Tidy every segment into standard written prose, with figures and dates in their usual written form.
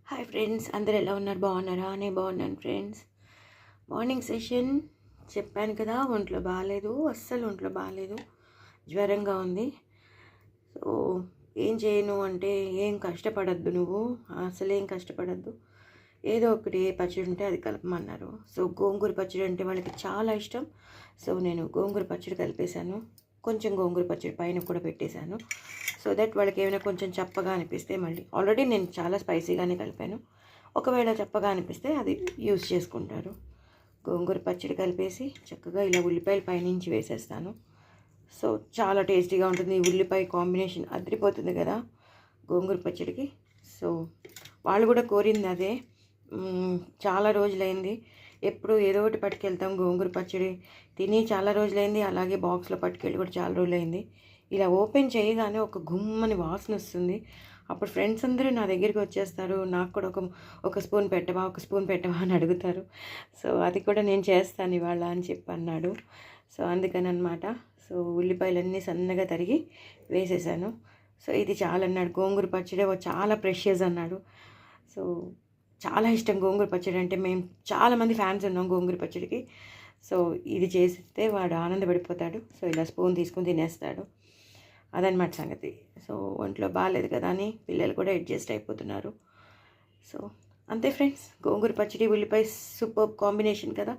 Hi friends, అందరు ఎలా ఉన్నారు? బాగున్నారా? నేను బాగున్నాను ఫ్రెండ్స్. మార్నింగ్ సెషన్ చెప్పాను కదా, ఒంట్లో బాగాలేదు, అస్సలు ఒంట్లో బాగాలేదు, జ్వరంగా ఉంది. సో ఏం చేయను అంటే, ఏం కష్టపడద్దు నువ్వు, అసలు ఏం కష్టపడద్దు, ఏదో ఒకటి ఏ పచ్చడి ఉంటే అది కలపమన్నారు. సో గోంగూర పచ్చడి అంటే వాళ్ళకి చాలా ఇష్టం. సో నేను గోంగూర పచ్చడి కలిపేశాను, కొంచెం గోంగూర పచ్చడి పైన కూడా పెట్టేశాను. సో దట్ వాళ్ళకి ఏమైనా కొంచెం చప్పగా అనిపిస్తే, మళ్ళీ ఆల్రెడీ నేను చాలా స్పైసీగానే కలిపాను, ఒకవేళ చప్పగా అనిపిస్తే అది యూస్ చేసుకుంటారు. గోంగూర పచ్చడి కలిపేసి చక్కగా ఇలా ఉల్లిపాయలు పైనుంచి వేసేస్తాను. సో చాలా టేస్టీగా ఉంటుంది. ఉల్లిపాయ కాంబినేషన్ అదిరిపోతుంది కదా గోంగూర పచ్చడికి. సో వాళ్ళు కూడా కోరింది అదే. చాలా రోజులైంది, ఎప్పుడు ఏదో ఒకటి పట్టుకెళ్తాం, గోంగూర పచ్చడి తిని చాలా రోజులైంది, అలాగే బాక్స్లో పట్టుకెళ్ళి కూడా చాలా రోజులైంది. ఇలా ఓపెన్ చేయగానే ఒక గుమ్మని వాసన వస్తుంది. అప్పుడు ఫ్రెండ్స్ అందరూ నా దగ్గరికి వచ్చేస్తారు, నాకు కూడా ఒక స్పూన్ పెట్టవా, ఒక స్పూన్ పెట్టవా అని అడుగుతారు. సో అది కూడా నేను చేస్తాను ఇవాళ అని చెప్పి అన్నాడు. సో అందుకని అనమాట. సో ఉల్లిపాయలన్నీ సన్నగా తరిగి వేసేసాను. సో ఇది చాలా అన్నాడు, గోంగూర పచ్చడి చాలా ప్రెషియస్ అన్నాడు. సో చాలా ఇష్టం గోంగూర పచ్చడి అంటే, మేము చాలామంది ఫ్యాన్స్ ఉన్నాం గోంగూర పచ్చడికి. సో ఇది చేస్తే వాడు ఆనందపడిపోతాడు. సో ఇలా స్పూన్ తీసుకుని తినేస్తాడు. అదనమాట సంగతి. సో ఒంట్లో బాగాలేదు కదా అని పిల్లలు కూడా అడ్జస్ట్ అయిపోతున్నారు. సో అంతే ఫ్రెండ్స్, గోంగూర పచ్చడి ఉల్లిపాయ సూపర్ కాంబినేషన్ కదా.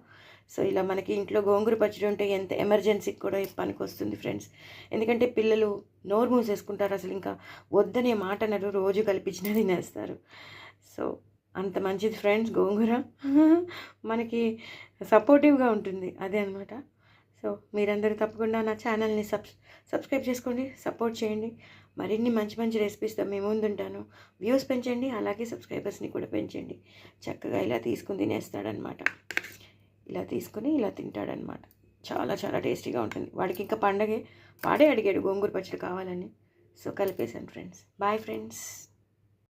సో ఇలా మనకి ఇంట్లో గోంగూర పచ్చడి ఉంటే ఎంత ఎమర్జెన్సీకి కూడా పనికి వస్తుంది ఫ్రెండ్స్. ఎందుకంటే పిల్లలు నోరు మూసేసుకుంటారు, అసలు ఇంకా వద్దనే మాట అన్నారు, రోజు కల్పించినా తినేస్తారు. సో అంత మంచిది ఫ్రెండ్స్ గోంగూర, మనకి సపోర్టివ్గా ఉంటుంది, అదే అనమాట. సో మీరందరూ తప్పకుండా నా ఛానల్ని సబ్స్క్రైబ్ చేసుకోండి, సపోర్ట్ చేయండి. మరిన్ని మంచి మంచి రెసిపీస్తో మీ ముందు ఉంటాను. వ్యూస్ పెంచండి, అలాగే సబ్స్క్రైబర్స్ని కూడా పెంచండి. చక్కగా ఇలా తీసుకుని తినేస్తాడనమాట, ఇలా తీసుకుని ఇలా తింటాడనమాట. చాలా చాలా టేస్టీగా ఉంటుంది. వాడికి ఇంకా పండగే, వాడే అడిగాడు గోంగూర పచ్చడి కావాలని. సో కలిపేశాను ఫ్రెండ్స్. Boy friends.